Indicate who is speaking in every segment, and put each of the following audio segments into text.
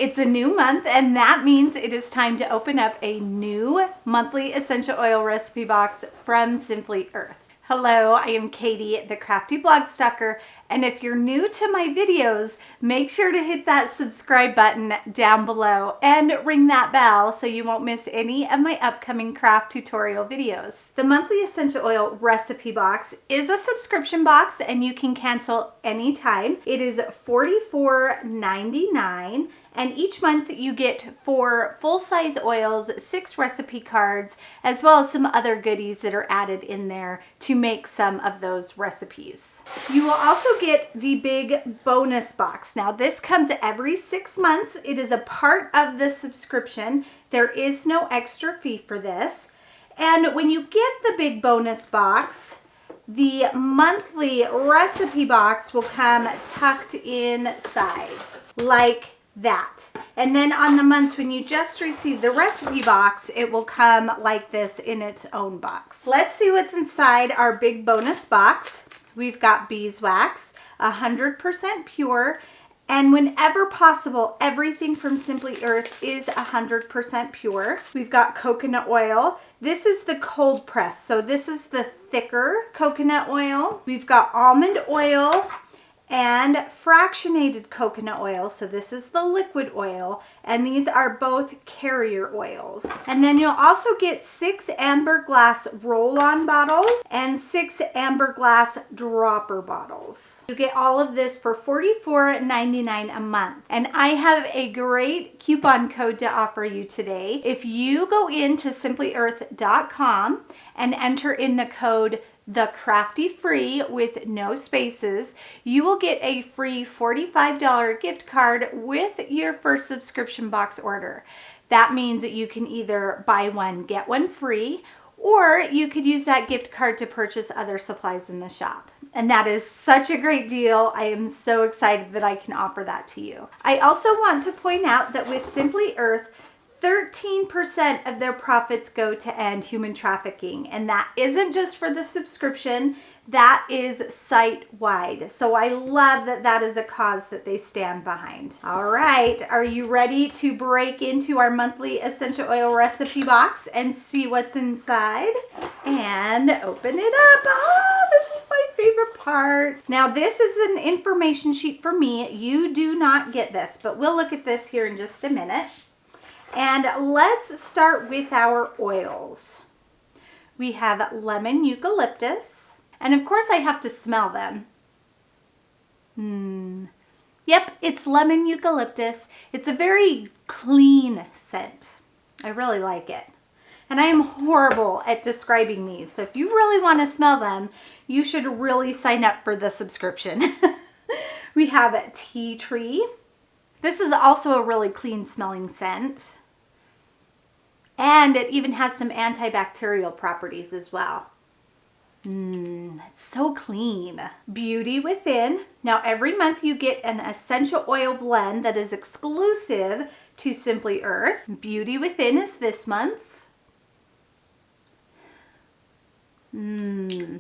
Speaker 1: It's a new month, and that means it is time to open up a new monthly essential oil recipe box from Simply Earth. Hello, I am Katie, the Crafty Blog Stalker, and if you're new to my videos, make sure to hit that subscribe button down below and ring that bell so you won't miss any of my upcoming craft tutorial videos. The monthly essential oil recipe box is a subscription box and you can cancel anytime. It is $44.99. And each month you get 4 full-size oils, 6 recipe cards, as well as some other goodies that are added in there to make some of those recipes. You will also get the big bonus box. Now this comes every 6 months. It is a part of the subscription. There is no extra fee for this. And when you get the big bonus box, the monthly recipe box will come tucked inside like that. And then on the months when you just receive the recipe box, it will come like this in its own box. Let's see what's inside our big bonus box. We've got beeswax, 100% pure, and whenever possible, everything from Simply Earth is 100% pure. We've got coconut oil. This is the cold press, so this is the thicker coconut oil. We've got almond oil and fractionated coconut oil. So this is the liquid oil, and these are both carrier oils. And then you'll also get 6 amber glass roll-on bottles and 6 amber glass dropper bottles. You get all of this for $44.99 a month. And I have a great coupon code to offer you today. If you go into simplyearth.com and enter in the code thecraftyblogstalker with no spaces, you will get a free $45 gift card with your first subscription box order. That means that you can either buy one, get one free, or you could use that gift card to purchase other supplies in the shop. And that is such a great deal. I am so excited that I can offer that to you. I also want to point out that with Simply Earth, 13% of their profits go to end human trafficking, and that isn't just for the subscription, that is site-wide. So I love that that is a cause that they stand behind. All right, are you ready to break into our monthly essential oil recipe box and see what's inside? And open it up. Oh, this is my favorite part. Now this is an information sheet for me. You do not get this, but we'll look at this here in just a minute. And let's start with our oils. We have lemon eucalyptus, and of course I have to smell them. Yep, it's lemon eucalyptus. It's a very clean scent. I really like it. And I am horrible at describing these, so if you really want to smell them, you should really sign up for the subscription. We have tea tree. This is also a really clean smelling scent. And it even has some antibacterial properties as well. It's so clean. Beauty Within. Now every month you get an essential oil blend that is exclusive to Simply Earth. Beauty Within is this month's. It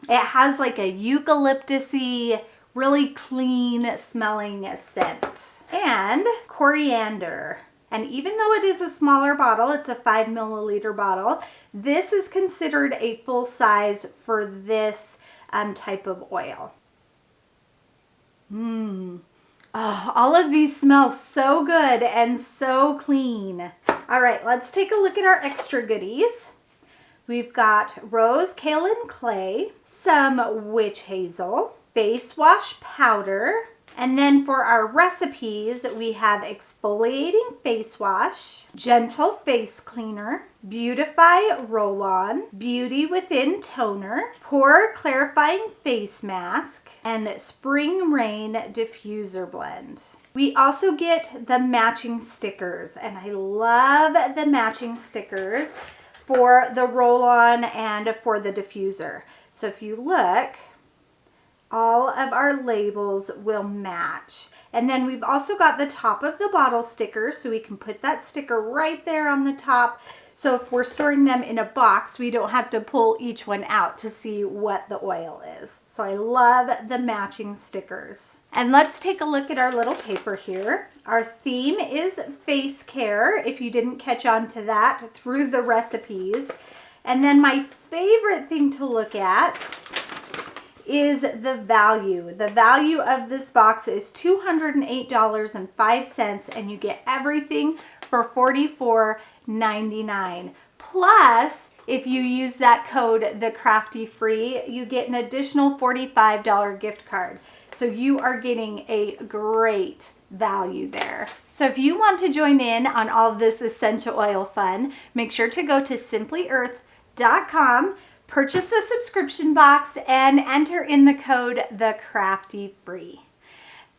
Speaker 1: has like a eucalyptus-y, really clean smelling scent. And coriander. And even though it is a smaller bottle, it's a 5 milliliter bottle, this is considered a full size for this type of oil. Oh, all of these smell so good and so clean. All right, let's take a look at our extra goodies. We've got rose, kale, and clay, some witch hazel, face wash powder, and then for our recipes, we have exfoliating face wash, gentle face cleaner, beautify roll-on, beauty within toner, pore clarifying face mask, and spring rain diffuser blend. We also get the matching stickers, and I love the matching stickers for the roll-on and for the diffuser. So if you look, all of our labels will match. And then we've also got the top of the bottle sticker, so we can put that sticker right there on the top. So if we're storing them in a box, we don't have to pull each one out to see what the oil is. So I love the matching stickers. And let's take a look at our little paper here. Our theme is face care, if you didn't catch on to that through the recipes. And then my favorite thing to look at is the value. The value of this box is $208.05, and you get everything for $44.99. Plus, if you use that code, thecraftyblogstalker, you get an additional $45 gift card. So you are getting a great value there. So if you want to join in on all of this essential oil fun, make sure to go to simplyearth.com, purchase a subscription box, and enter in the code thecraftyblogstalker.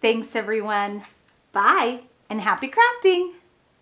Speaker 1: Thanks everyone. Bye and happy crafting.